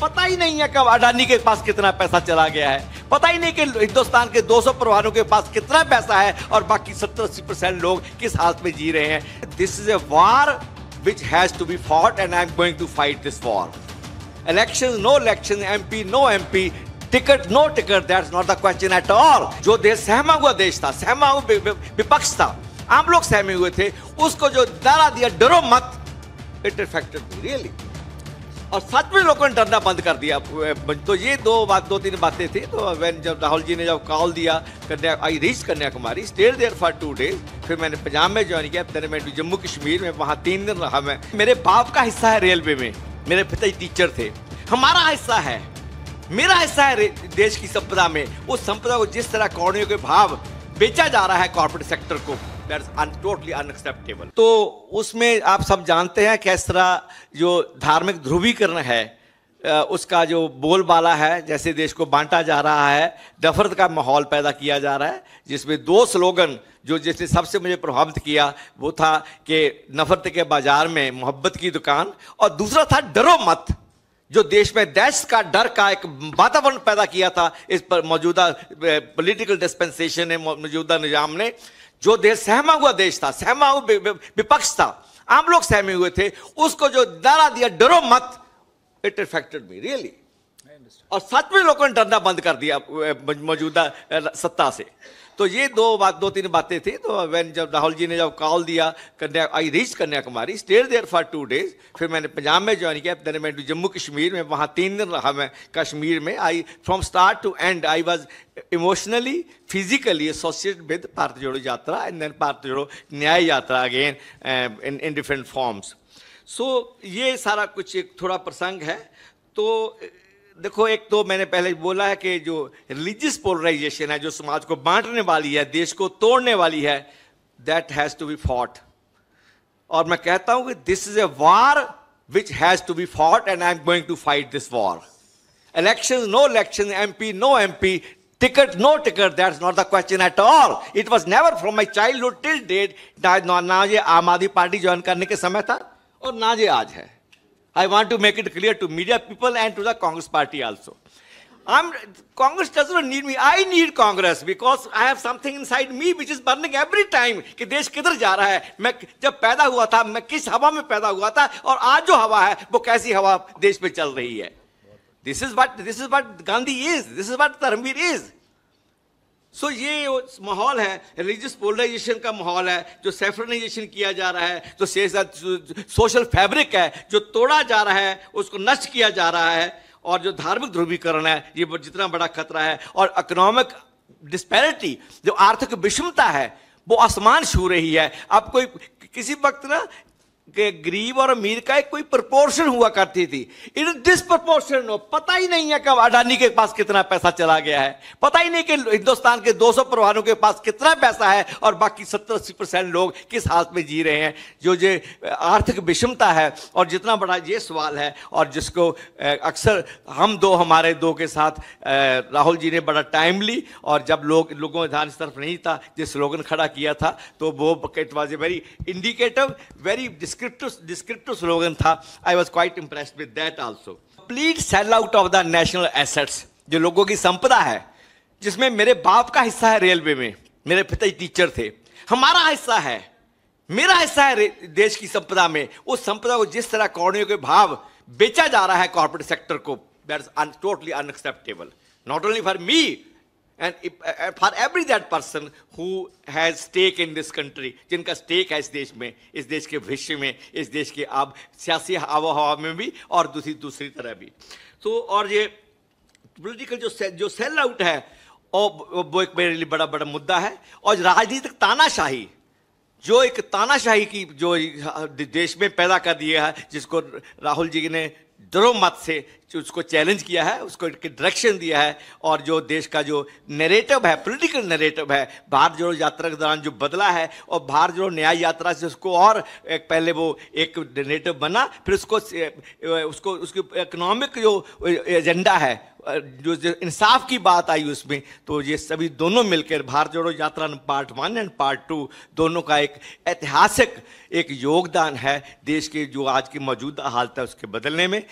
पता ही नहीं है कि अडानी के पास कितना पैसा चला गया है, पता ही नहीं कि हिंदुस्तान के 200 परिवारों के पास कितना पैसा है और बाकी 70-80% लोग किस हालत में जी रहे हैं। This is a war which has to be fought and I am going to fight this war. Elections, no election, MP, no MP, ticket, no ticket, that's not the question at all. जो देश सहमा हुआ देश था, सहमा हुआ विपक्ष था, आम लोग सहमे हुए थे, उसको जो नारा दिया डरो मत, it affected me really. और सच में लोगों ने डरना बंद कर दिया। तो ये दो तीन बातें थी। तो जब राहुल जी ने जब कॉल दिया I reach Kanyakumari, stayed there for 2 days, फिर मैंने पंजाब में ज्वाइन किया, फिर मैं जम्मू कश्मीर में वहाँ 3 दिन रहा। मैं मेरे बाप का हिस्सा है रेलवे में, मेरे पिताजी टीचर थे, हमारा हिस्सा है, मेरा हिस्सा है देश की संपदा में। उस संपदा को जिस तरह कौड़ियों के भाव बेचा जा रहा है कॉर्पोरेट सेक्टर को, टोटली अनएक्सेप्टेबल। तो उसमें आप सब जानते हैं किस तरह जो धार्मिक ध्रुवीकरण है उसका जो बोलबाला है, जैसे देश को बांटा जा रहा है, नफरत का माहौल पैदा किया जा रहा है, जिसमें 2 स्लोगन जो जिसने सबसे मुझे प्रभावित किया वो था कि नफरत के बाजार में मोहब्बत की दुकान, और दूसरा था डरो मत, जो देश में दहशत का डर का एक वातावरण पैदा किया था इस पर मौजूदा पॉलिटिकल डिस्पेंसेशन ने, मौजूदा निजाम ने। जो देश सहमा हुआ देश था, सहमा हुआ विपक्ष था, आम लोग सहमे हुए थे, उसको जो नारा दिया डरो मत, इट अफेक्टेड मी रियली। और सच में लोगों ने डरना बंद कर दिया मौजूदा सत्ता से। तो ये दो तीन बातें थी। तो जब राहुल जी ने जब कॉल दिया I reach Kanyakumari, stayed there for 2 days, फिर मैंने पंजाब में ज्वाइन किया, फिर मैं जम्मू कश्मीर में वहाँ 3 दिन रहा। मैं कश्मीर में I from start to end I was emotionally physically associated with Bharat Jodo Yatra and then Bharat Jodo Nyay Yatra again in different forms. So ये सारा कुछ एक थोड़ा प्रसंग है। तो देखो, एक तो मैंने पहले बोला है कि जो रिलीजियस पोलराइजेशन है, जो समाज को बांटने वाली है, देश को तोड़ने वाली है, that has to be fought. और मैं कहता हूं कि this is a war which has to be fought and I am going to fight this war. Election, no election, MP, no MP, ticket, no ticket, that's not the question at all. It was never from my childhood till date. ना ये आम आदमी party join करने के समय था और ना ये आज है। I want to make it clear to media people and to the Congress party also. Congress does not need me. I need Congress because I have something inside me which is burning every time कि देश किधर जा रहा है। मैं जब पैदा हुआ था, मैं किस हवा में पैदा हुआ था, और आज जो हवा है वो कैसी हवा देश में चल रही है। This is what Gandhi is. This is what Dharamveer is. सो ये माहौल है, रिलीजियस पोलराइजेशन का माहौल है, जो सेफ्रनाइजेशन किया जा रहा है, जो सोशल फैब्रिक है जो तोड़ा जा रहा है, उसको नष्ट किया जा रहा है, और जो धार्मिक ध्रुवीकरण है ये जितना बड़ा खतरा है, और इकोनॉमिक डिस्पैरिटी, जो आर्थिक विषमता है वो आसमान छू रही है। अब कोई किसी वक्त ना कि गरीब और अमीर का एक कोई प्रपोर्शन हुआ करती थी, इन डिसप्रपोर्शन हो। पता ही नहीं है कि अडानी के पास कितना पैसा चला गया है, पता ही नहीं कि हिंदुस्तान के 200 परिवारों के पास कितना पैसा है और बाकी 70-80% लोग किस हालत में जी रहे हैं। जो आर्थिक विषमता है, और जितना बड़ा ये सवाल है, और जिसको अक्सर हमारे दो के साथ राहुल जी ने बड़ा टाइमली, और जब लोगों का ध्यान इस तरफ नहीं था, जिस स्लोगन खड़ा किया था, तो वो it was a very indicative, very descriptive slogan था। I was quite impressed with that also. Complete sell out of the national assets, जो लोगों की संपदा है, जिसमें मेरे बाप का हिस्सा है रेलवे में, मेरे पिताजी टीचर थे, हमारा हिस्सा है, मेरा हिस्सा है देश की संपदा में। उस संपदा को जिस तरह कौड़ियों के भाव बेचा जा रहा है कॉर्पोरेट सेक्टर को, that is totally unacceptable. Not only for me, and for every that person who has stake in this country, जिनका स्टेक है इस देश में, इस देश के भविष्य में, इस देश के अब सियासी आबो हवा में भी, और दूसरी तरह भी। तो और ये पॉलिटिकल जो सेल आउट है, और वो एक मेरे लिए बड़ा मुद्दा है। और राजनीतिक तानाशाही, जो एक तानाशाही की जो देश में पैदा कर दिया है, जिसको राहुल जी ने डरो मत से उसको चैलेंज किया है, उसको डायरेक्शन दिया है, और जो देश का जो नैरेटिव है, पॉलिटिकल नैरेटिव है, भारत जोड़ो यात्रा के दौरान जो बदला है, और भारत जोड़ो न्याय यात्रा से उसको और एक पहले वो एक नैरेटिव बना, फिर उसको उसकी इकोनॉमिक जो एजेंडा है, जो इंसाफ की बात आई उसमें, तो ये सभी दोनों मिलकर भारत जोड़ो यात्रा पार्ट 1 एंड पार्ट 2 दोनों का एक ऐतिहासिक एक योगदान है देश के जो आज की मौजूदा हालत है उसके बदलने में।